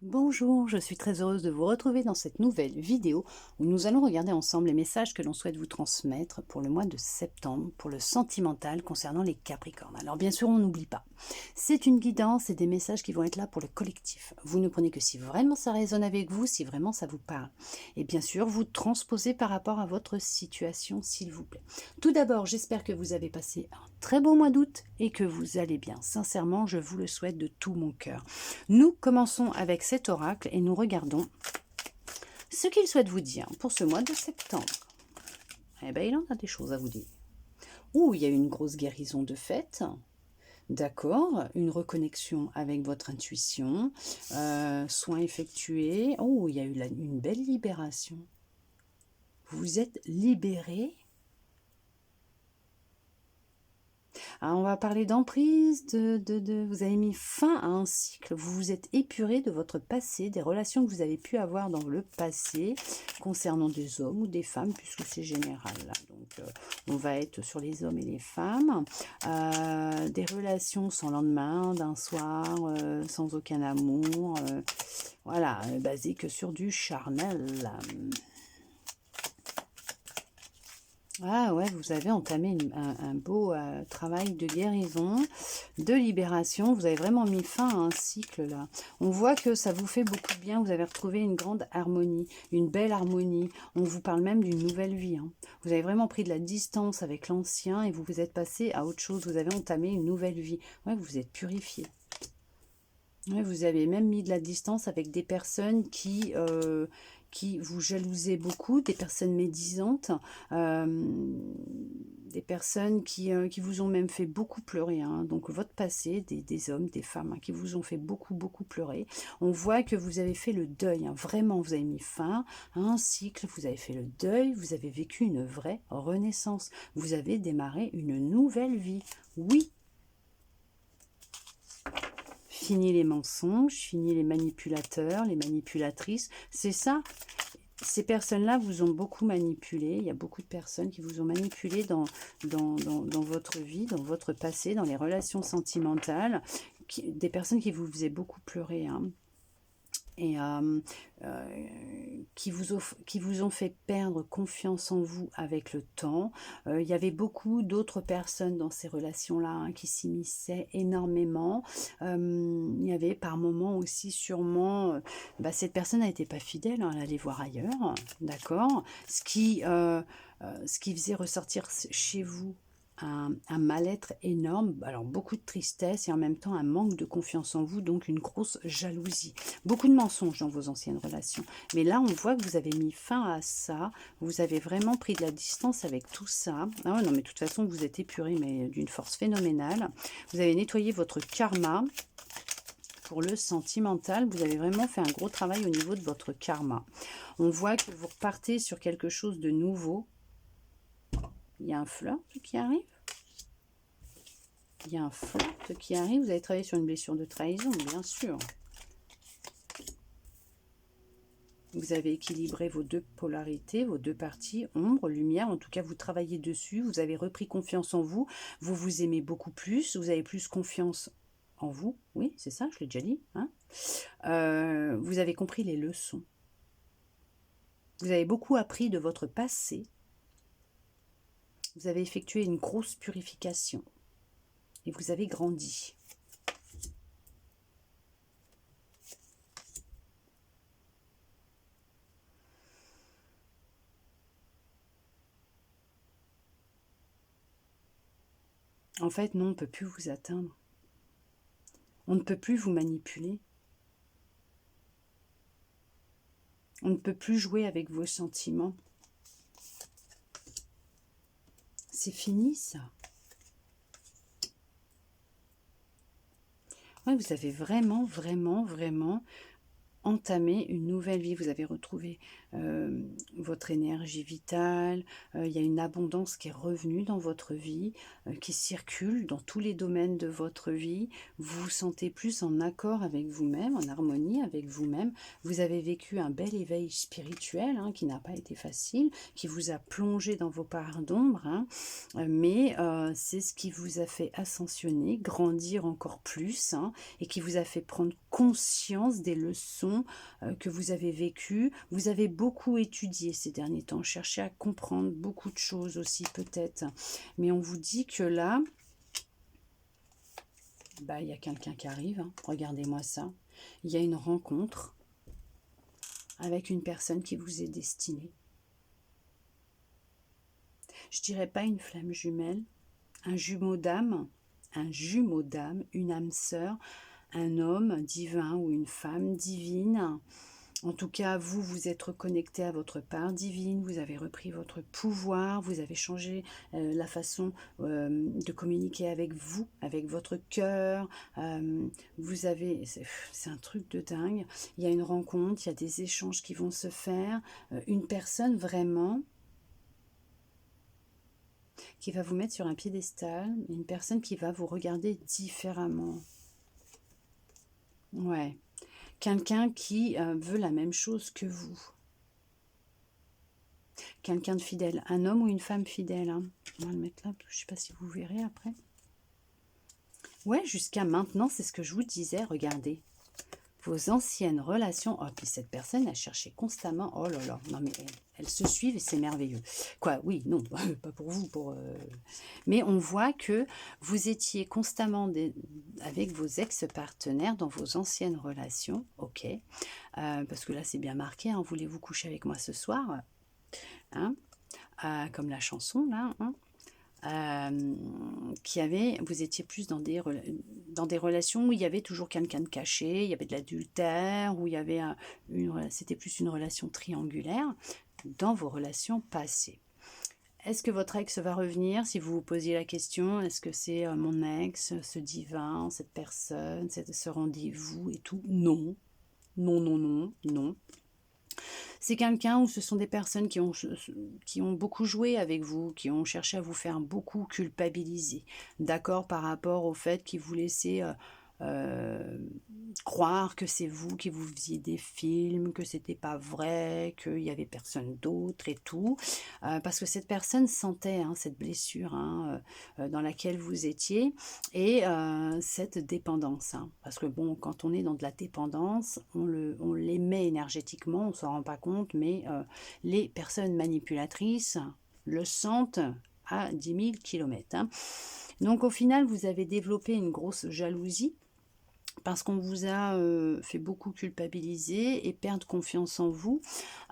Bonjour, je suis très heureuse de vous retrouver dans cette nouvelle vidéo où nous allons regarder ensemble les messages que l'on souhaite vous transmettre pour le mois de septembre, pour le sentimental concernant les Capricornes. Alors bien sûr, on n'oublie pas, c'est une guidance et des messages qui vont être là pour le collectif. Vous ne prenez que si vraiment ça résonne avec vous, si vraiment ça vous parle. Et bien sûr, vous transposez par rapport à votre situation, s'il vous plaît. Tout d'abord, j'espère que vous avez passé un très beau mois d'août et que vous allez bien. Sincèrement, je vous le souhaite de tout mon cœur. Nous commençons avec cet oracle et nous regardons ce qu'il souhaite vous dire pour ce mois de septembre. Eh bien, il en a des choses à vous dire. Ouh, il y a une grosse guérison de fait. D'accord, une reconnexion avec votre intuition, soins effectués. Oh, il y a eu une belle libération. Vous êtes libéré. Alors, on va parler d'emprise, vous avez mis fin à un cycle, vous vous êtes épuré de votre passé, des relations que vous avez pu avoir dans le passé, concernant des hommes ou des femmes, puisque c'est général. Là. Donc, on va être sur les hommes et les femmes. Des relations sans lendemain, d'un soir, sans aucun amour, voilà, basé que sur du charnel. Ah ouais, vous avez entamé un beau travail de guérison, de libération. Vous avez vraiment mis fin à un cycle là. On voit que ça vous fait beaucoup de bien. Vous avez retrouvé une grande harmonie, une belle harmonie. On vous parle même d'une nouvelle vie. Hein. Vous avez vraiment pris de la distance avec l'ancien et vous vous êtes passé à autre chose. Vous avez entamé une nouvelle vie. Ouais, vous vous êtes purifié. Ouais, vous avez même mis de la distance avec des personnes qui vous jalousaient beaucoup, des personnes médisantes, des personnes qui vous ont même fait beaucoup pleurer. Hein. Donc votre passé, des hommes, des femmes hein, qui vous ont fait beaucoup, beaucoup pleurer. On voit que vous avez fait le deuil. Hein. Vraiment, vous avez mis fin à un cycle, vous avez fait le deuil, vous avez vécu une vraie renaissance. Vous avez démarré une nouvelle vie. Oui. Fini les mensonges, fini les manipulateurs, les manipulatrices. C'est ça. Ces personnes-là vous ont beaucoup manipulé. Il y a beaucoup de personnes qui vous ont manipulé dans votre vie, dans votre passé, dans les relations sentimentales. Des personnes qui vous faisaient beaucoup pleurer. Hein. Et qui vous ont fait perdre confiance en vous avec le temps. Il y avait beaucoup d'autres personnes dans ces relations-là hein, qui s'immisçaient énormément. Il y avait par moments aussi sûrement, cette personne n'était pas fidèle, hein, elle allait voir ailleurs, d'accord, ce qui faisait ressortir chez vous un mal-être énorme, alors beaucoup de tristesse et en même temps un manque de confiance en vous, donc une grosse jalousie. Beaucoup de mensonges dans vos anciennes relations. Mais là, on voit que vous avez mis fin à ça, vous avez vraiment pris de la distance avec tout ça. Ah ouais, non, mais de toute façon, vous êtes épuré, mais d'une force phénoménale. Vous avez nettoyé votre karma. Pour le sentimental, vous avez vraiment fait un gros travail au niveau de votre karma. On voit que vous repartez sur quelque chose de nouveau. Il y a un flirt qui arrive. Il y a un flirt qui arrive. Vous avez travaillé sur une blessure de trahison, bien sûr. Vous avez équilibré vos deux polarités, vos deux parties, ombre, lumière. En tout cas, vous travaillez dessus. Vous avez repris confiance en vous. Vous vous aimez beaucoup plus. Vous avez plus confiance en vous. Oui, c'est ça, je l'ai déjà dit. Hein. Vous avez compris les leçons. Vous avez beaucoup appris de votre passé. Vous avez effectué une grosse purification. Et vous avez grandi. En fait, non, on ne peut plus vous atteindre. On ne peut plus vous manipuler. On ne peut plus jouer avec vos sentiments. C'est fini, ça. Ouais, vous avez vraiment, vraiment, vraiment entamé une nouvelle vie. Vous avez retrouvé votre énergie vitale. Il y a une abondance qui est revenue dans votre vie, qui circule dans tous les domaines de votre vie. Vous vous sentez plus en accord avec vous-même, en harmonie avec vous-même. Vous avez vécu un bel éveil spirituel hein, qui n'a pas été facile, qui vous a plongé dans vos parts d'ombre. Hein, mais c'est ce qui vous a fait ascensionner, grandir encore plus hein, et qui vous a fait prendre conscience des leçons relations que vous avez vécues. Vous avez beaucoup étudié ces derniers temps, cherché à comprendre beaucoup de choses aussi peut-être. Mais on vous dit que là, bah, il y a quelqu'un qui arrive, hein. Regardez-moi ça. Il y a une rencontre avec une personne qui vous est destinée. Je dirais pas une flamme jumelle, un jumeau d'âme, une âme sœur, un homme divin ou une femme divine. En tout cas, vous, vous êtes reconnecté à votre part divine, vous avez repris votre pouvoir, vous avez changé la façon de communiquer avec vous, avec votre cœur. Vous avez, c'est un truc de dingue. Il y a une rencontre, il y a des échanges qui vont se faire. Une personne vraiment qui va vous mettre sur un piédestal, une personne qui va vous regarder différemment. Ouais. Quelqu'un qui veut la même chose que vous. Quelqu'un de fidèle. Un homme ou une femme fidèle. Hein. On va le mettre là, je ne sais pas si vous verrez après. Ouais, jusqu'à maintenant, c'est ce que je vous disais. Regardez. Vos anciennes relations. Oh, puis cette personne a cherché constamment. Oh là là. Non, mais elles se suivent et c'est merveilleux. Quoi, oui, non, pas pour vous. Mais on voit que vous étiez constamment avec vos ex-partenaires dans vos anciennes relations. Ok. Parce que là, c'est bien marqué. Hein, voulez-vous coucher avec moi ce soir, hein, comme la chanson, là. Hein, vous étiez plus dans des relations où il y avait toujours quelqu'un de caché, il y avait de l'adultère, où il y avait c'était plus une relation triangulaire dans vos relations passées. Est-ce que votre ex va revenir? Si vous vous posiez la question, est-ce que c'est mon ex, ce divin, cette personne, ce rendez-vous et tout? Non, non, non, non, non. C'est quelqu'un où ce sont des personnes qui ont beaucoup joué avec vous, qui ont cherché à vous faire beaucoup culpabiliser. D'accord, par rapport au fait qu'ils vous laissaient croire que c'est vous qui vous faisiez des films, que c'était pas vrai, qu'il y avait personne d'autre et tout. Parce que cette personne sentait cette blessure dans laquelle vous étiez et cette dépendance. Parce que bon, quand on est dans de la dépendance, on l'émet énergétiquement, on s'en rend pas compte, mais les personnes manipulatrices le sentent à 10 000 km. Donc au final, vous avez développé une grosse jalousie parce qu'on vous a fait beaucoup culpabiliser et perdre confiance en vous,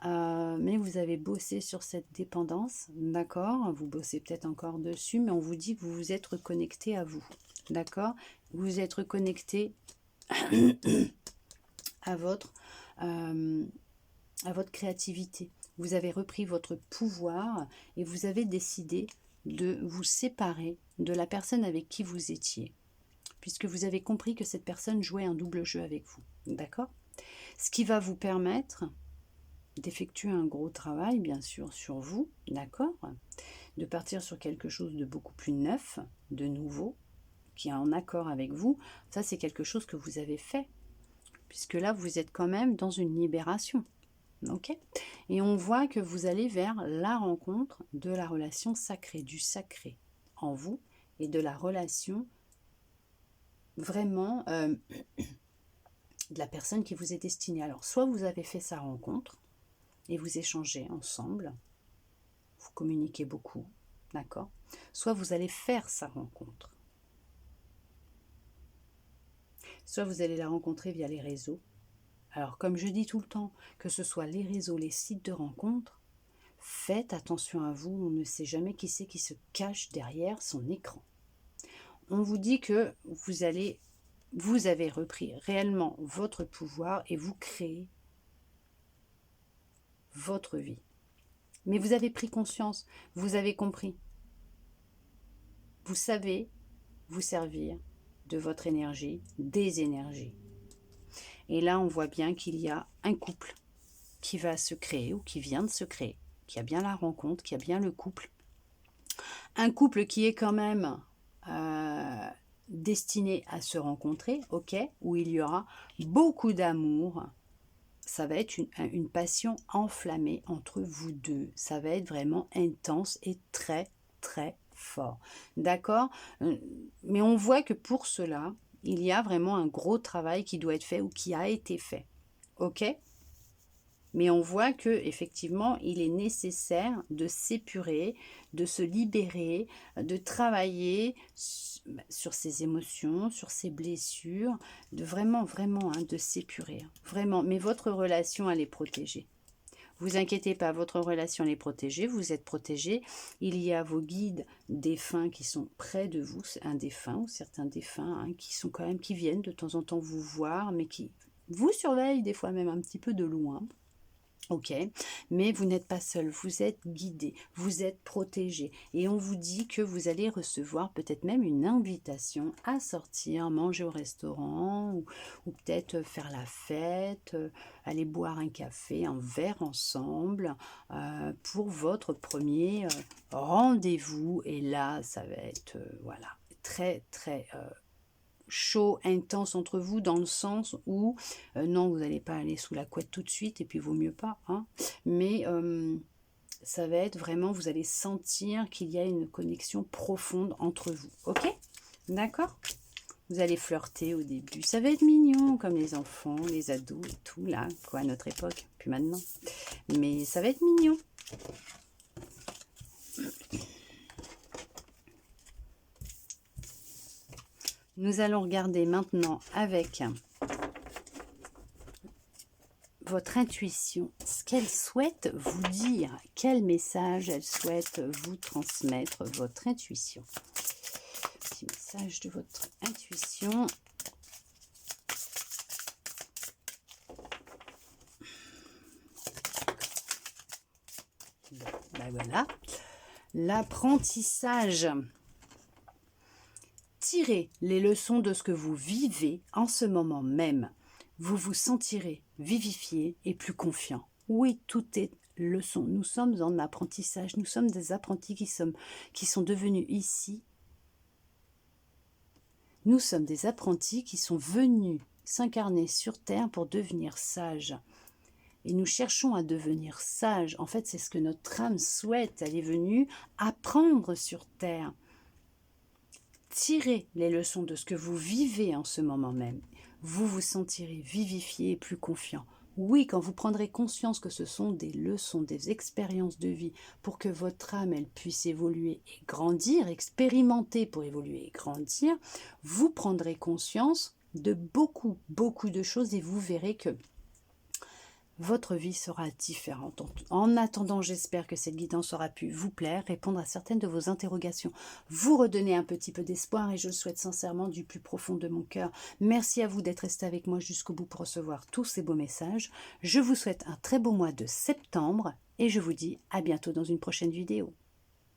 mais vous avez bossé sur cette dépendance, d'accord? Vous bossez peut-être encore dessus, mais on vous dit que vous vous êtes reconnecté à vous, d'accord? Vous vous êtes reconnecté à votre créativité. Vous avez repris votre pouvoir et vous avez décidé de vous séparer de la personne avec qui vous étiez, puisque vous avez compris que cette personne jouait un double jeu avec vous, d'accord? Ce qui va vous permettre d'effectuer un gros travail, bien sûr, sur vous, d'accord? De partir sur quelque chose de beaucoup plus neuf, de nouveau, qui est en accord avec vous. Ça, c'est quelque chose que vous avez fait, puisque là, vous êtes quand même dans une libération, ok? Et on voit que vous allez vers la rencontre de la relation sacrée, du sacré en vous, et de la relation vraiment de la personne qui vous est destinée. Alors, soit vous avez fait sa rencontre et vous échangez ensemble, vous communiquez beaucoup, d'accord? Soit vous allez faire sa rencontre. Soit vous allez la rencontrer via les réseaux. Alors, comme je dis tout le temps, que ce soit les réseaux, les sites de rencontres, faites attention à vous, on ne sait jamais qui c'est qui se cache derrière son écran. On vous dit que vous avez repris réellement votre pouvoir et vous créez votre vie. Mais vous avez pris conscience, vous avez compris. Vous savez vous servir de votre énergie, des énergies. Et là, on voit bien qu'il y a un couple qui va se créer ou qui vient de se créer, qui a bien la rencontre, qui a bien le couple. Un couple qui est quand même destiné à se rencontrer, ok, où il y aura beaucoup d'amour. Ça va être une passion enflammée entre vous deux. Ça va être vraiment intense et très, très fort. D'accord? Mais on voit que pour cela, il y a vraiment un gros travail qui doit être fait ou qui a été fait. ok? Mais on voit que effectivement, il est nécessaire de s'épurer, de se libérer, de travailler sur ses émotions, sur ses blessures, de vraiment, vraiment, hein, de s'épurer, hein, vraiment. Mais votre relation, elle est protégée. Vous inquiétez pas, votre relation est protégée, vous êtes protégé. Il y a vos guides défunts qui sont près de vous, un défunt ou certains défunts, hein, qui sont quand même, qui viennent de temps en temps vous voir, mais qui vous surveillent des fois même un petit peu de loin. Ok, mais vous n'êtes pas seul, vous êtes guidé, vous êtes protégé et on vous dit que vous allez recevoir peut-être même une invitation à sortir, manger au restaurant ou peut-être faire la fête, aller boire un café, un verre ensemble pour votre premier rendez-vous. Et là, ça va être voilà, très très chaud, intense entre vous, dans le sens où, non, vous n'allez pas aller sous la couette tout de suite, et puis vaut mieux pas, hein, mais ça va être vraiment, vous allez sentir qu'il y a une connexion profonde entre vous, ok? D'accord? Vous allez flirter au début, ça va être mignon, comme les enfants, les ados et tout, là, quoi, à notre époque, puis maintenant, mais ça va être mignon. Nous allons regarder maintenant avec votre intuition, ce qu'elle souhaite vous dire, quel message elle souhaite vous transmettre, votre intuition. Petit message de votre intuition. Bon, ben voilà. L'apprentissage. Tirez les leçons de ce que vous vivez en ce moment même. Vous vous sentirez vivifié et plus confiant. Oui, tout est leçon. Nous sommes en apprentissage. Nous sommes des apprentis qui sont devenus ici. Nous sommes des apprentis qui sont venus s'incarner sur Terre pour devenir sages. Et nous cherchons à devenir sages. En fait, c'est ce que notre âme souhaite. Elle est venue apprendre sur Terre. Tirez les leçons de ce que vous vivez en ce moment même. Vous vous sentirez vivifié et plus confiant. Oui, quand vous prendrez conscience que ce sont des leçons, des expériences de vie pour que votre âme elle puisse évoluer et grandir, expérimenter pour évoluer et grandir, vous prendrez conscience de beaucoup, beaucoup de choses et vous verrez que votre vie sera différente. En attendant, j'espère que cette guidance aura pu vous plaire, répondre à certaines de vos interrogations, vous redonner un petit peu d'espoir et je le souhaite sincèrement du plus profond de mon cœur. Merci à vous d'être resté avec moi jusqu'au bout pour recevoir tous ces beaux messages. Je vous souhaite un très beau mois de septembre et je vous dis à bientôt dans une prochaine vidéo.